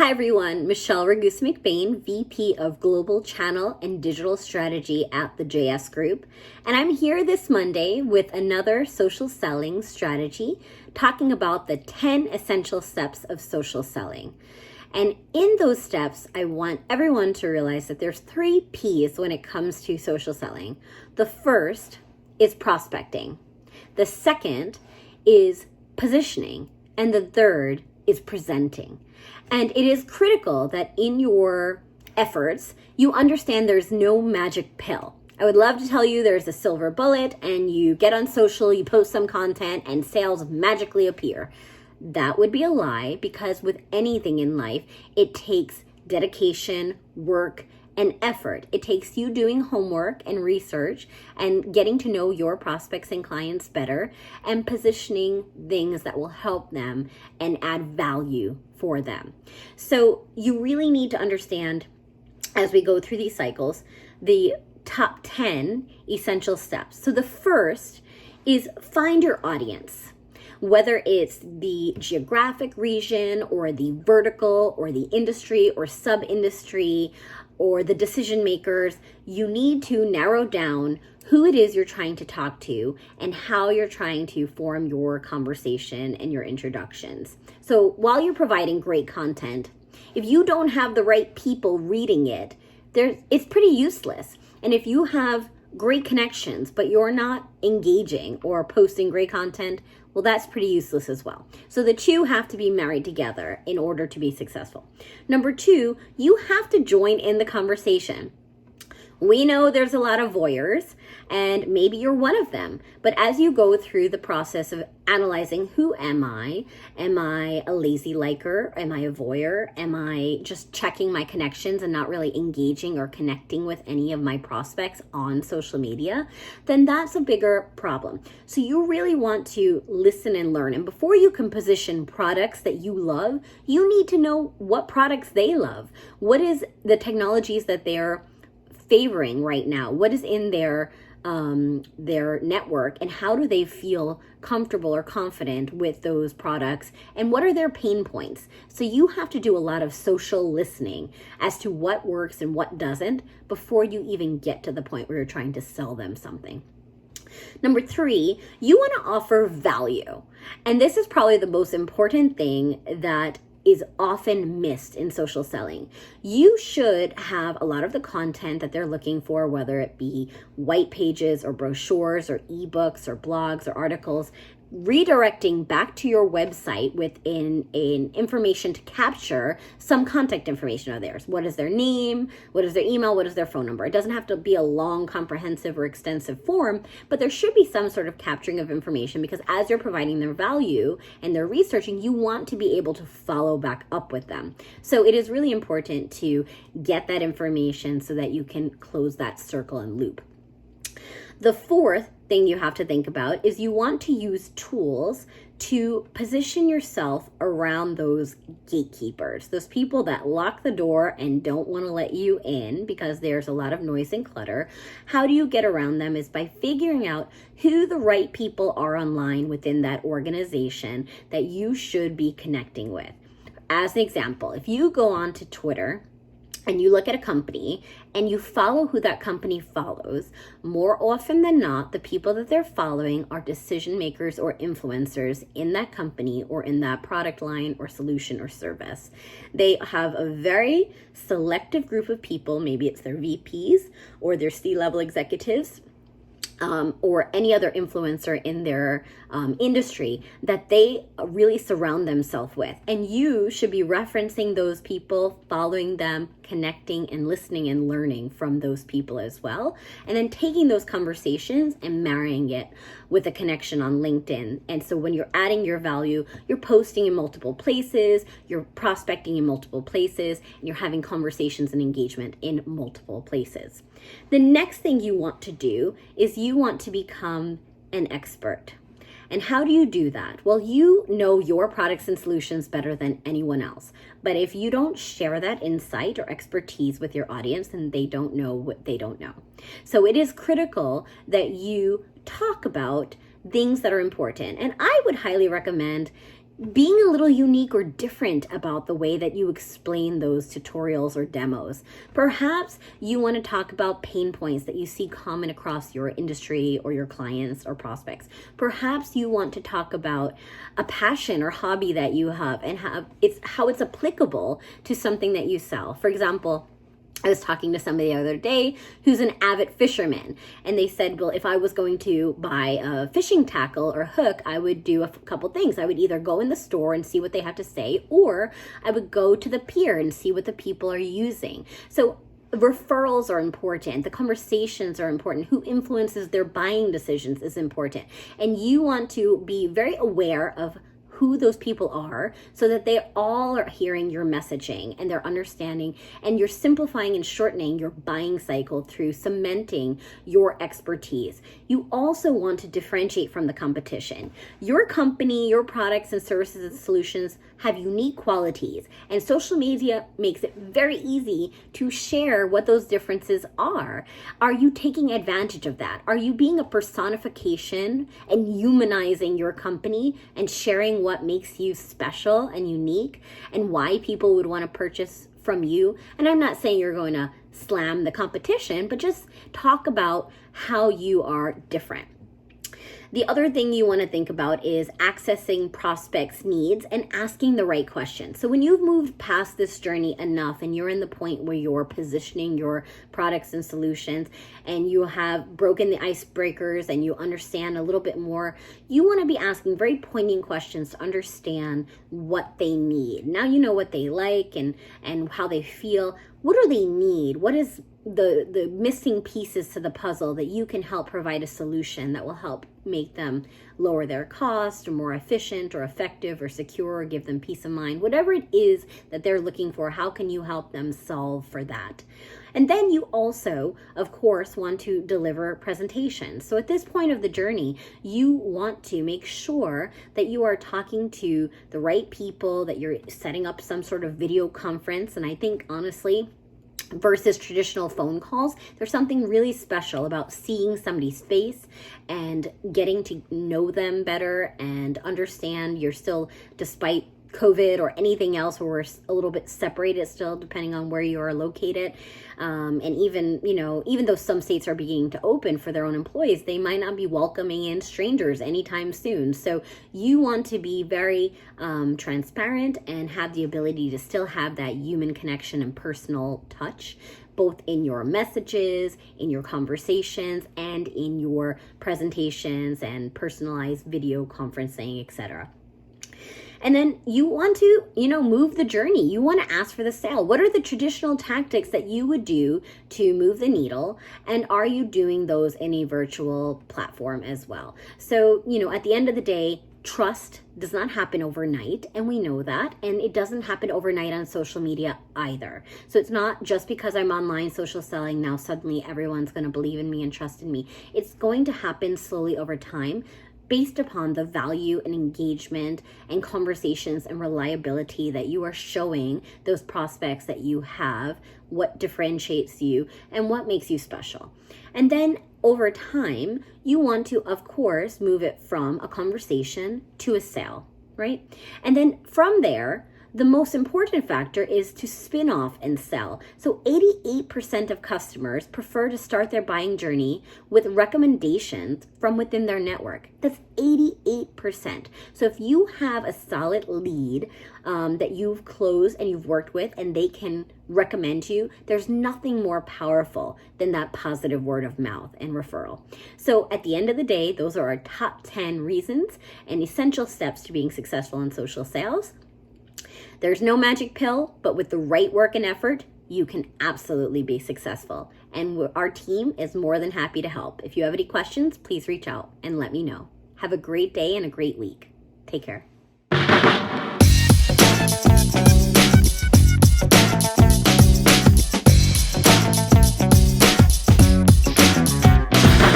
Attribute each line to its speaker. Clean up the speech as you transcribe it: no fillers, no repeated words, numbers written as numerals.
Speaker 1: Hi everyone, Michelle Ragus McBain, VP of Global Channel and Digital Strategy at the JS Group. And I'm here this Monday with another social selling strategy, talking about the 10 essential steps of social selling. And in those steps, I want everyone to realize that there's 3 P's when it comes to social selling. The first is prospecting. The second is positioning. And the third is presenting. And it is critical that in your efforts, you understand there's no magic pill. I would love to tell you there's a silver bullet and you get on social, you post some content and sales magically appear. That would be a lie, because with anything in life, it takes dedication, work, and effort. It takes you doing homework and research and getting to know your prospects and clients better and positioning things that will help them and add value for them. So you really need to understand, as we go through these cycles, the top 10 essential steps. So the first is find your audience. Whether it's the geographic region or the vertical or the industry or sub-industry or the decision makers, you need to narrow down who it is you're trying to talk to and how you're trying to form your conversation and your introductions. So while you're providing great content, if you don't have the right people reading it, it's pretty useless. And if you have great connections, but you're not engaging or posting great content, well, that's pretty useless as well. So the two have to be married together in order to be successful. Number 2, you have to join in the conversation. We know there's a lot of voyeurs, and maybe you're one of them. But as you go through the process of analyzing, who am I? Am I a lazy liker? Am I a voyeur? Am I just checking my connections and not really engaging or connecting with any of my prospects on social media? Then that's a bigger problem. So you really want to listen and learn. And before you can position products that you love, you need to know what products they love. What is the technologies that they're favoring right now? What is in their network, and how do they feel comfortable or confident with those products, and what are their pain points? So you have to do a lot of social listening as to what works and what doesn't before you even get to the point where you're trying to sell them something. Number 3, you want to offer value. And this is probably the most important thing that is often missed in social selling. You should have a lot of the content that they're looking for, whether it be white pages or brochures or ebooks or blogs or articles, redirecting back to your website with an information to capture some contact information of theirs. What is their name? What is their email? What is their phone number? It doesn't have to be a long, comprehensive, or extensive form, but there should be some sort of capturing of information, because as you're providing their value and they're researching, you want to be able to follow back up with them. So it is really important to get that information so that you can close that circle and loop. The fourth thing you have to think about is you want to use tools to position yourself around those gatekeepers, those people that lock the door and don't want to let you in because there's a lot of noise and clutter. How do you get around them is by figuring out who the right people are online within that organization that you should be connecting with. As an example, if you go on to Twitter and you look at a company and you follow who that company follows, more often than not, the people that they're following are decision makers or influencers in that company or in that product line or solution or service. They have a very selective group of people, maybe it's their VPs or their C-level executives, or any other influencer in their industry that they really surround themselves with. And you should be referencing those people, following them, connecting and listening and learning from those people as well. And then taking those conversations and marrying it with a connection on LinkedIn. And so when you're adding your value, you're posting in multiple places, you're prospecting in multiple places, and you're having conversations and engagement in multiple places. The next thing you want to do is you want to become an expert. And how do you do that? Well, you know your products and solutions better than anyone else. But if you don't share that insight or expertise with your audience, then they don't know what they don't know. So it is critical that you talk about things that are important. And I would highly recommend being a little unique or different about the way that you explain those tutorials or demos. Perhaps you want to talk about pain points that you see common across your industry or your clients or prospects. Perhaps you want to talk about a passion or hobby that you have and how it's applicable to something that you sell. For example, I was talking to somebody the other day who's an avid fisherman, and they said, well, if I was going to buy a fishing tackle or hook, I would do a couple things. I would either go in the store and see what they have to say, or I would go to the pier and see what the people are using. So referrals are important. The conversations are important. Who influences their buying decisions is important. And you want to be very aware of who those people are so that they all are hearing your messaging and they're understanding, and you're simplifying and shortening your buying cycle through cementing your expertise. You also want to differentiate from the competition. Your company, your products and services and solutions have unique qualities, and social media makes it very easy to share what those differences are. Are you taking advantage of that? Are you being a personification and humanizing your company and sharing what makes you special and unique and why people would want to purchase from you? And I'm not saying you're going to slam the competition, but just talk about how you are different. The other thing you want to think about is accessing prospects' needs and asking the right questions. So when you've moved past this journey enough and you're in the point where you're positioning your products and solutions and you have broken the icebreakers and you understand a little bit more, you want to be asking very poignant questions to understand what they need. Now you know what they like and how they feel. What do they need? What is the missing pieces to the puzzle that you can help provide a solution that will help make them lower their cost or more efficient or effective or secure or give them peace of mind? Whatever it is that they're looking for, how can you help them solve for that? And then you also, of course, want to deliver presentations. So at this point of the journey, you want to make sure that you are talking to the right people, that you're setting up some sort of video conference. And I think, honestly, versus traditional phone calls, there's something really special about seeing somebody's face and getting to know them better and understand you're still, despite COVID or anything else where we're a little bit separated still, depending on where you are located. And even though some states are beginning to open for their own employees, they might not be welcoming in strangers anytime soon. So you want to be very transparent and have the ability to still have that human connection and personal touch, both in your messages, in your conversations, and in your presentations and personalized video conferencing, etc. And then you want to, move the journey. You want to ask for the sale. What are the traditional tactics that you would do to move the needle? And are you doing those in a virtual platform as well? So, at the end of the day, trust does not happen overnight, and we know that, and it doesn't happen overnight on social media either. So it's not just because I'm online social selling now suddenly everyone's going to believe in me and trust in me. It's going to happen slowly over time, based upon the value and engagement and conversations and reliability that you are showing those prospects that you have, what differentiates you and what makes you special. And then over time, you want to, of course, move it from a conversation to a sale, right? And then from there, the most important factor is to spin off and sell. So 88% of customers prefer to start their buying journey with recommendations from within their network. That's 88%. So if you have a solid lead that you've closed and you've worked with and they can recommend you, there's nothing more powerful than that positive word of mouth and referral. So at the end of the day, those are our top 10 reasons and essential steps to being successful in social sales. There's no magic pill, but with the right work and effort, you can absolutely be successful. And our team is more than happy to help. If you have any questions, please reach out and let me know. Have a great day and a great week. Take care.